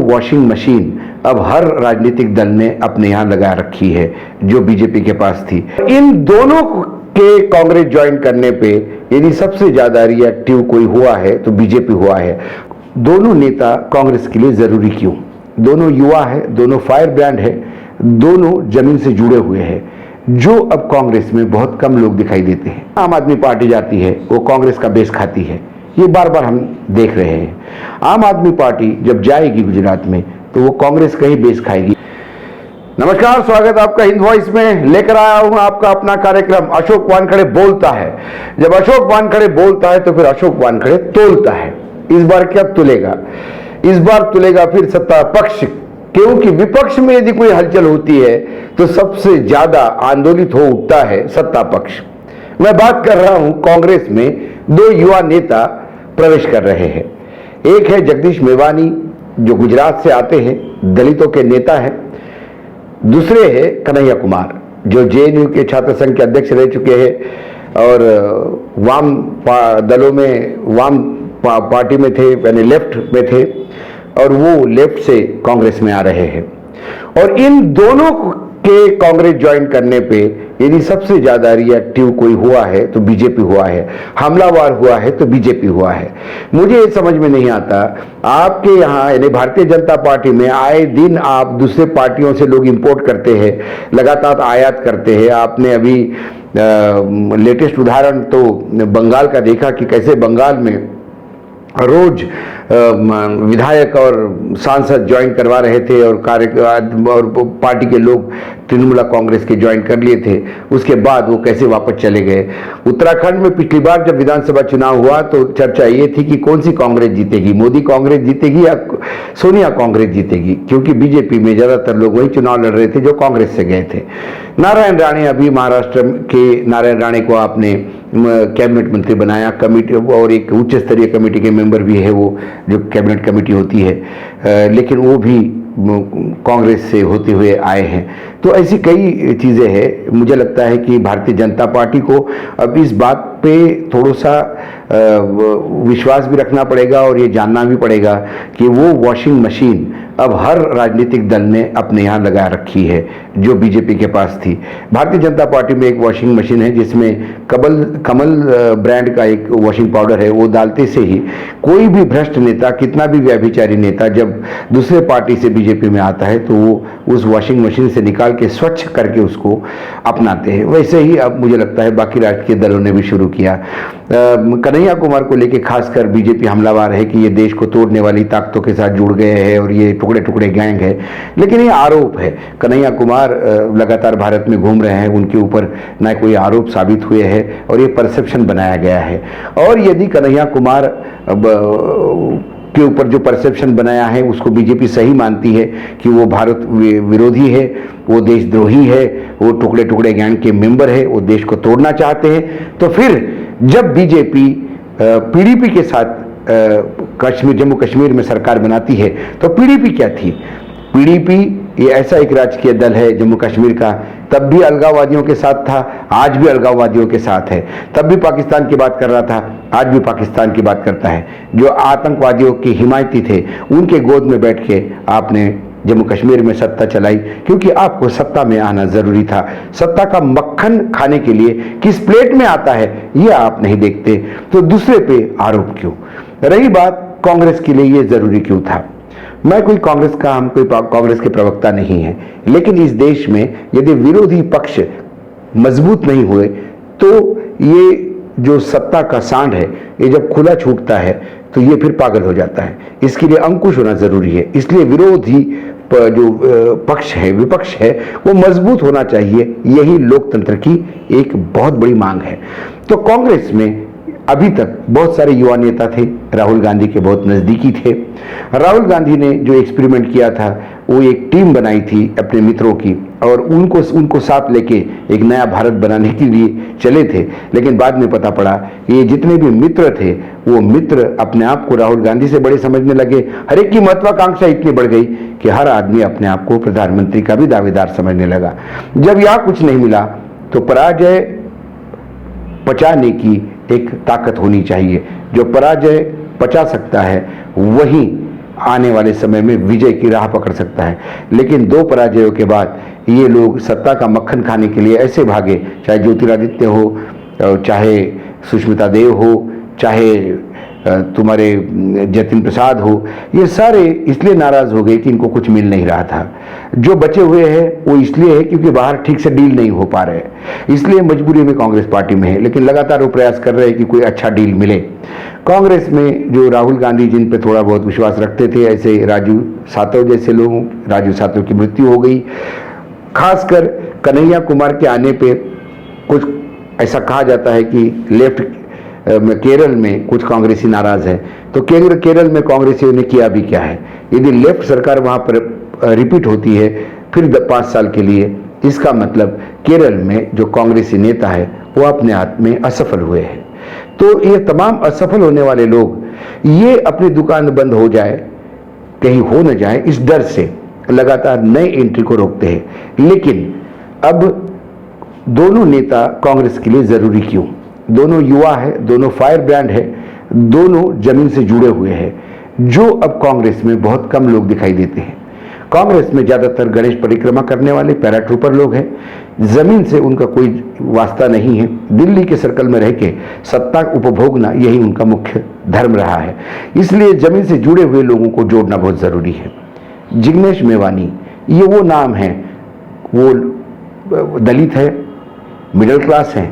Washing machine अब हर राजनीतिक दल ने अपने यहां लगा रखी है जो बीजेपी के पास थी। इन दोनों के कांग्रेस ज्वाइन करने पे यदि सबसे ज्यादा रिएक्टिव कोई हुआ है तो बीजेपी हुआ है। दोनों नेता कांग्रेस के लिए जरूरी क्यों? दोनों युवा है, दोनों फायर ब्रांड है, दोनों जमीन से जुड़े हुए हैं, जो अब कांग्रेस में बहुत कम लोग दिखाई देते हैं। आम आदमी पार्टी जाती है, वो कांग्रेस का बेस खाती है, ये बार बार हम देख रहे हैं। आम आदमी पार्टी जब जाएगी गुजरात में तो वो कांग्रेस का ही बेस खाएगी। नमस्कार, स्वागत आपका हिंद वॉइस में। लेकर आया हूं आपका अपना कार्यक्रम अशोक वानखेड़े बोलता है। जब अशोक वानखेड़े बोलता है तो फिर अशोक वानखेड़े तोलता है। इस बार क्या तुलेगा? इस बार तुलेगा फिर सत्ता पक्ष, क्योंकि विपक्ष में यदि कोई हलचल होती है तो सबसे ज्यादा आंदोलित हो उठता है सत्ता पक्ष। मैं बात कर रहा हूं कांग्रेस में दो युवा नेता प्रवेश कर रहे हैं। एक है जगदीश मेवानी जो गुजरात से आते हैं, दलितों के नेता हैं। दूसरे हैं कन्हैया कुमार जो जेएनयू के छात्र संघ के अध्यक्ष रह चुके हैं और वाम दलों में, वाम पार्टी में थे, यानी लेफ्ट में थे, और वो लेफ्ट से कांग्रेस में आ रहे हैं। और इन दोनों के कांग्रेस ज्वाइन करने पे यदि सबसे ज्यादा रिएक्टिव कोई हुआ है तो बीजेपी हुआ है, हमलावर हुआ है तो बीजेपी हुआ है। मुझे ये समझ में नहीं आता, आपके यहाँ यानी भारतीय जनता पार्टी में आए दिन आप दूसरे पार्टियों से लोग इंपोर्ट करते हैं, लगातार आयात करते हैं। आपने अभी लेटेस्ट उदाहरण तो बंगाल का देखा कि कैसे बंगाल में रोज विधायक और सांसद ज्वाइन करवा रहे थे और पार्टी के लोग तृणमूल कांग्रेस के ज्वाइन कर लिए थे। उसके बाद वो कैसे वापस चले गए। उत्तराखंड में पिछली बार जब विधानसभा चुनाव हुआ तो चर्चा ये थी कि कौन सी कांग्रेस जीतेगी, मोदी कांग्रेस जीतेगी या सोनिया कांग्रेस जीतेगी, क्योंकि बीजेपी में ज्यादातर लोग वही चुनाव लड़ रहे थे जो कांग्रेस से गए थे। नारायण राणे, अभी महाराष्ट्र के नारायण राणे को आपने कैबिनेट मंत्री बनाया, कमेटी और एक उच्च स्तरीय कमेटी के मेंबर भी है वो, जो कैबिनेट कमेटी होती है, लेकिन वो भी कांग्रेस से होते हुए आए हैं। तो ऐसी कई चीज़ें हैं। मुझे लगता है कि भारतीय जनता पार्टी को अब इस बात पे थोड़ा सा विश्वास भी रखना पड़ेगा और ये जानना भी पड़ेगा कि वो वॉशिंग मशीन अब हर राजनीतिक दल ने अपने यहाँ लगा रखी है जो बीजेपी के पास थी। भारतीय जनता पार्टी में एक वॉशिंग मशीन है जिसमें कमल ब्रांड का एक वॉशिंग पाउडर है। वो डालते से ही कोई भी भ्रष्ट नेता, कितना भी व्यभिचारी नेता जब दूसरे पार्टी से बीजेपी में आता है तो वो उस वॉशिंग मशीन से निकाल के स्वच्छ करके उसको अपनाते हैं। वैसे ही अब मुझे लगता है बाकी राजनीतिक दलों ने भी शुरू किया। कन्हैया कुमार को लेकर खासकर बीजेपी हमलावर है कि ये देश को तोड़ने वाली ताकतों के साथ जुड़ गए हैं और ये टुकड़े टुकड़े गैंग है। लेकिन ये आरोप है, कन्हैया कुमार लगातार भारत में घूम रहे हैं, उनके ऊपर न कोई आरोप साबित हुए हैं और ये परसेप्शन बनाया गया है। और यदि कन्हैया कुमार के ऊपर जो परसेप्शन बनाया है उसको बीजेपी सही मानती है कि वो भारत विरोधी है, वो देशद्रोही है, वो टुकड़े टुकड़े गैंग के मेंबर है, वो देश को तोड़ना चाहते हैं, तो फिर जब बीजेपी पीडीपी के साथ जम्मू कश्मीर में सरकार बनाती है तो पीडीपी क्या थी? पीडीपी ये ऐसा एक राजकीय दल है जम्मू कश्मीर का, तब भी अलगाववादियों के साथ था, आज भी अलगाववादियों के साथ है। तब भी पाकिस्तान की बात कर रहा था, आज भी पाकिस्तान की बात करता है। जो आतंकवादियों के हिमायती थे उनके गोद में बैठ के आपने जम्मू कश्मीर में सत्ता चलाई, क्योंकि आपको सत्ता में आना जरूरी था। सत्ता का मक्खन खाने के लिए किस प्लेट में आता है ये आप नहीं देखते, तो दूसरे पे आरोप क्यों? रही बात कांग्रेस के लिए ये जरूरी क्यों था? मैं कोई हम कोई कांग्रेस के प्रवक्ता नहीं है, लेकिन इस देश में यदि विरोधी पक्ष मजबूत नहीं हुए तो ये जो सत्ता का सांड है ये जब खुला छूटता है तो ये फिर पागल हो जाता है। इसके लिए अंकुश होना जरूरी है। इसलिए विरोधी जो पक्ष है, विपक्ष है, वो मजबूत होना चाहिए। यही लोकतंत्र की एक बहुत बड़ी मांग है। तो कांग्रेस में अभी तक बहुत सारे युवा नेता थे, राहुल गांधी के बहुत नजदीकी थे। राहुल गांधी ने जो एक्सपेरिमेंट किया था वो एक टीम बनाई थी अपने मित्रों की और उनको साथ लेके एक नया भारत बनाने के लिए चले थे। लेकिन बाद में पता पड़ा ये जितने भी मित्र थे वो मित्र अपने आप को राहुल गांधी से बड़े समझने लगे। हर एक की महत्वाकांक्षा इतनी बढ़ गई कि हर आदमी अपने आप को प्रधानमंत्री का भी दावेदार समझने लगा। जब यहाँ कुछ नहीं मिला तो पराजय पचाने की एक ताकत होनी चाहिए। जो पराजय पचा सकता है वही आने वाले समय में विजय की राह पकड़ सकता है। लेकिन 2 पराजयों के बाद ये लोग सत्ता का मक्खन खाने के लिए ऐसे भागे, चाहे ज्योतिरादित्य हो, चाहे सुष्मिता देव हो, चाहे तुम्हारे जतिन प्रसाद हो, ये सारे इसलिए नाराज हो गए कि इनको कुछ मिल नहीं रहा था। जो बचे हुए हैं वो इसलिए है क्योंकि बाहर ठीक से डील नहीं हो पा रहे, इसलिए मजबूरी में कांग्रेस पार्टी में है। लेकिन लगातार वो प्रयास कर रहे हैं कि कोई अच्छा डील मिले। कांग्रेस में जो राहुल गांधी जिन पे थोड़ा बहुत विश्वास रखते थे, ऐसे राजू सातव जैसे लोग, राजू सातव की मृत्यु हो गई। खासकर कन्हैया कुमार के आने पे कुछ ऐसा कहा जाता है कि लेफ्ट केरल में कुछ कांग्रेसी नाराज है। तो केरल में कांग्रेसियों ने किया भी क्या है? यदि लेफ्ट सरकार वहां पर रिपीट होती है फिर 5 साल के लिए, इसका मतलब केरल में जो कांग्रेसी नेता है वो अपने हाथ में असफल हुए हैं। तो ये तमाम असफल होने वाले लोग ये अपनी दुकान बंद हो जाए, कहीं हो न जाए, इस डर से लगातार नए एंट्री को रोकते हैं। लेकिन अब दोनों नेता कांग्रेस के लिए जरूरी क्यों? दोनों युवा है, दोनों फायर ब्रांड है, दोनों जमीन से जुड़े हुए हैं, जो अब कांग्रेस में बहुत कम लोग दिखाई देते हैं। कांग्रेस में ज्यादातर गणेश परिक्रमा करने वाले पैराट्रूपर लोग हैं, जमीन से उनका कोई वास्ता नहीं है। दिल्ली के सर्कल में रह के सत्ता उपभोगना यही उनका मुख्य धर्म रहा है, इसलिए जमीन से जुड़े हुए लोगों को जोड़ना बहुत जरूरी है। जिग्नेश मेवानी ये वो नाम है, वो दलित है, मिडिल क्लास है,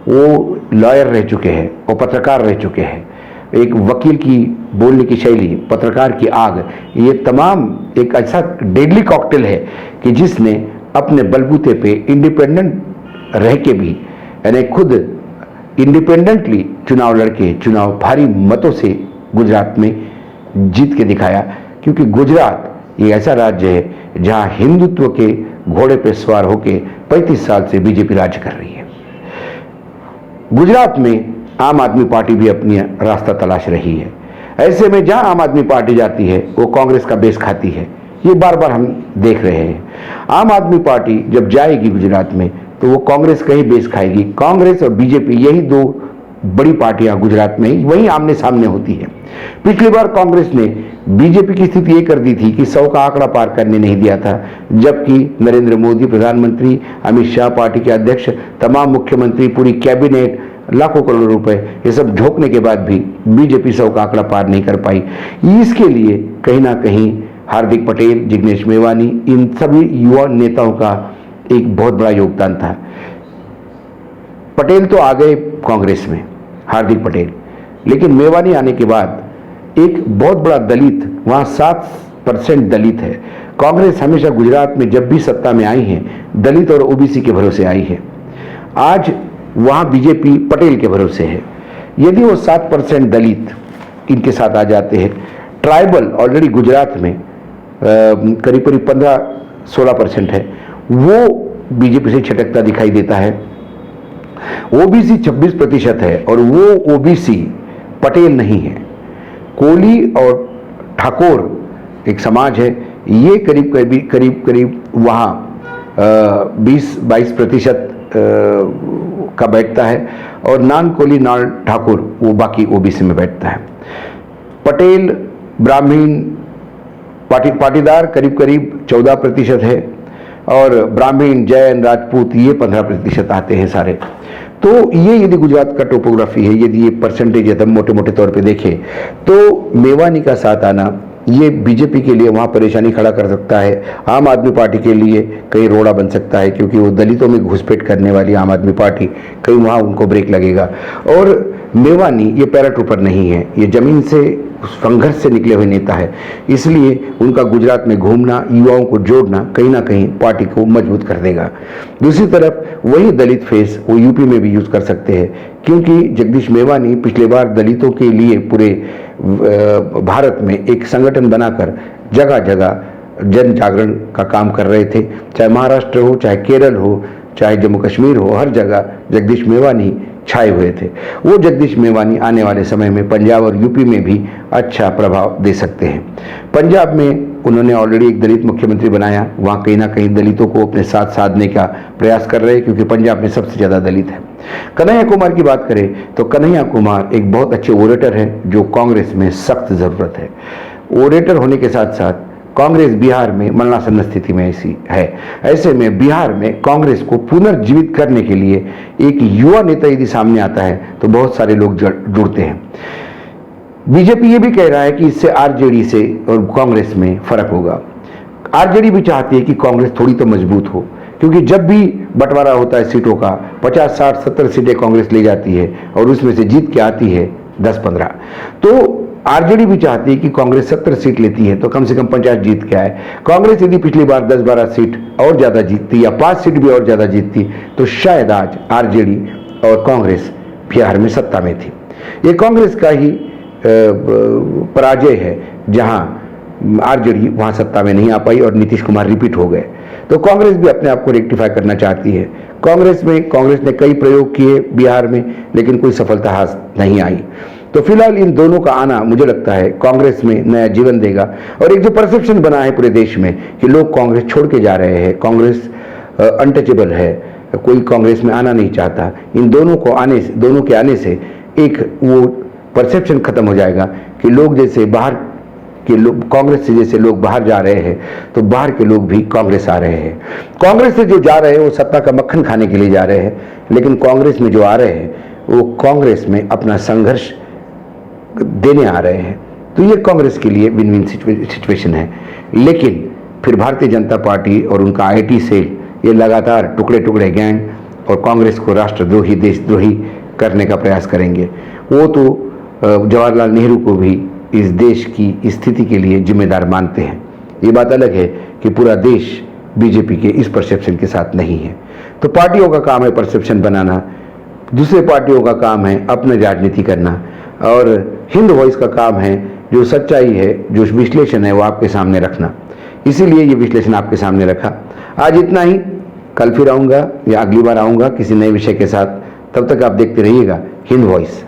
वो लॉयर रह चुके हैं और पत्रकार रह चुके हैं। एक वकील की बोलने की शैली, पत्रकार की आग, ये तमाम एक ऐसा डेडली कॉकटेल है कि जिसने अपने बलबूते पे इंडिपेंडेंट रह के भी, यानी खुद इंडिपेंडेंटली चुनाव लड़के चुनाव भारी मतों से गुजरात में जीत के दिखाया। क्योंकि गुजरात ये ऐसा राज्य है जहां हिंदुत्व के घोड़े पे सवार होके 35 साल से बीजेपी राज्य कर रही है। गुजरात में आम आदमी पार्टी भी अपनी रास्ता तलाश रही है। ऐसे में जहां आम आदमी पार्टी जाती है वो कांग्रेस का बेस खाती है, ये बार बार हम देख रहे हैं। आम आदमी पार्टी जब जाएगी गुजरात में तो वो कांग्रेस का ही बेस खाएगी। कांग्रेस और बीजेपी यही 2 बड़ी पार्टियां गुजरात में वही आमने सामने होती है। पिछली बार कांग्रेस ने बीजेपी की स्थिति ये कर दी थी कि 100 का आंकड़ा पार करने नहीं दिया था, जबकि नरेंद्र मोदी प्रधानमंत्री, अमित शाह पार्टी के अध्यक्ष, तमाम मुख्यमंत्री, पूरी कैबिनेट, लाखों करोड़ रुपए ये सब झोंकने के बाद भी बीजेपी 100 का आंकड़ा पार नहीं कर पाई। इसके लिए कहीं ना कहीं हार्दिक पटेल, जिग्नेश मेवानी, इन सभी युवा नेताओं का एक बहुत बड़ा योगदान था। पटेल तो आ गए कांग्रेस में, हार्दिक पटेल, लेकिन मेवानी आने के बाद एक बहुत बड़ा दलित, वहां 7% दलित है। कांग्रेस हमेशा गुजरात में जब भी सत्ता में आई है दलित और ओबीसी के भरोसे आई है। आज वहां बीजेपी पटेल के भरोसे है। यदि वो 7% दलित इनके साथ आ जाते हैं, ट्राइबल ऑलरेडी गुजरात में करीब करीब 15-16% है, वो बीजेपी से छटकता दिखाई देता है। ओबीसी 26% है और वो ओबीसी पटेल नहीं है, कोली और ठाकुर एक समाज है, ये करीब वहाँ 20-22% का बैठता है और नान कोली नान ठाकुर वो बाकी ओबीसी में बैठता है। पटेल ब्राह्मण पाटीदार करीब 14% है और ब्राह्मण जैन राजपूत ये 15% आते हैं सारे। तो ये यदि गुजरात का टोपोग्राफी है, यदि ये परसेंटेज एकदम मोटे मोटे तौर पे देखें तो मेवानी का साथ आना ये बीजेपी के लिए वहाँ परेशानी खड़ा कर सकता है। आम आदमी पार्टी के लिए कहीं रोड़ा बन सकता है, क्योंकि वो दलितों में घुसपैठ करने वाली आम आदमी पार्टी, कहीं वहाँ उनको ब्रेक लगेगा। और मेवानी ये पैराट्रूपर नहीं है, ये जमीन से संघर्ष से निकले हुए नेता है, इसलिए उनका गुजरात में घूमना, युवाओं को जोड़ना कहीं ना कहीं पार्टी को मजबूत कर देगा। दूसरी तरफ वही दलित फेस वो यूपी में भी यूज कर सकते हैं, क्योंकि जगदीश मेवानी पिछले बार दलितों के लिए पूरे भारत में एक संगठन बनाकर जगह जगह जन जागरण का काम कर रहे थे। चाहे महाराष्ट्र हो, चाहे केरल हो, चाहे जम्मू कश्मीर हो, हर जगह जगदीश मेवानी छाए हुए थे। वो जगदीश मेवानी आने वाले समय में पंजाब और यूपी में भी अच्छा प्रभाव दे सकते हैं। पंजाब में उन्होंने ऑलरेडी एक दलित मुख्यमंत्री बनाया, वहाँ कहीं ना कहीं दलितों को अपने साथ साधने का प्रयास कर रहे हैं, क्योंकि पंजाब में सबसे ज़्यादा दलित है। कन्हैया कुमार की बात करें तो कन्हैया कुमार एक बहुत अच्छे ओरेटर हैं, जो कांग्रेस में सख्त ज़रूरत है। ओरेटर होने के साथ साथ कांग्रेस बिहार में मरणासन्न स्थिति में ऐसी है। ऐसे में बिहार में कांग्रेस को पुनर्जीवित करने के लिए एक युवा नेता यदि सामने आता है तो बहुत सारे लोग जुड़ते हैं। बीजेपी ये भी कह रहा है कि इससे आरजेडी से और कांग्रेस में फर्क होगा। आरजेडी भी चाहती है कि कांग्रेस थोड़ी तो मजबूत हो, क्योंकि जब भी बंटवारा होता है सीटों का 50, 60, 70 सीटें कांग्रेस ले जाती है और उसमें से जीत के आती है 10-15। तो आरजेडी भी चाहती है कि कांग्रेस 70 सीट लेती है तो कम से कम 50 जीत के आए। कांग्रेस यदि पिछली बार 10-12 सीट और ज्यादा जीतती या 5 सीट भी और ज्यादा जीतती तो शायद आज आरजेडी और कांग्रेस बिहार में सत्ता में थी। ये कांग्रेस का ही पराजय है, जहां आरजेडी वहां सत्ता में नहीं आ पाई और नीतीश कुमार रिपीट हो गए। तो कांग्रेस भी अपने आप को रेक्टिफाई करना चाहती है। कांग्रेस ने कई प्रयोग किए बिहार में, लेकिन कोई सफलता हाथ नहीं आई। तो फिलहाल इन दोनों का आना मुझे लगता है कांग्रेस में नया जीवन देगा। और एक जो परसेप्शन बना है पूरे देश में कि लोग कांग्रेस छोड़ के जा रहे हैं, कांग्रेस अनटचेबल है, कोई कांग्रेस में आना नहीं चाहता, इन दोनों के आने से एक वो परसेप्शन खत्म हो जाएगा कि लोग जैसे बाहर के लोग कांग्रेस से जैसे लोग बाहर जा रहे हैं तो बाहर के लोग भी कांग्रेस आ रहे हैं। कांग्रेस से जो जा रहे हैं वो सत्ता का मक्खन खाने के लिए जा रहे हैं, लेकिन कांग्रेस में जो आ रहे हैं वो कांग्रेस में अपना संघर्ष देने आ रहे हैं। तो ये कांग्रेस के लिए विन विन सिचुएशन है। लेकिन फिर भारतीय जनता पार्टी और उनका आईटी सेल ये लगातार टुकड़े टुकड़े गैंग और कांग्रेस को राष्ट्रद्रोही देशद्रोही करने का प्रयास करेंगे। वो तो जवाहरलाल नेहरू को भी इस देश की स्थिति के लिए जिम्मेदार मानते हैं। ये बात अलग है कि पूरा देश बीजेपी के इस परसेप्शन के साथ नहीं है। तो पार्टियों का काम है परसेप्शन बनाना, दूसरे पार्टियों का काम है अपनी राजनीति करना, और हिंद वॉइस का काम है जो सच्चाई है, जो विश्लेषण है वो आपके सामने रखना। इसीलिए ये विश्लेषण आपके सामने रखा। आज इतना ही, कल फिर आऊँगा या अगली बार आऊँगा किसी नए विषय के साथ। तब तक आप देखते रहिएगा हिंद वॉइस।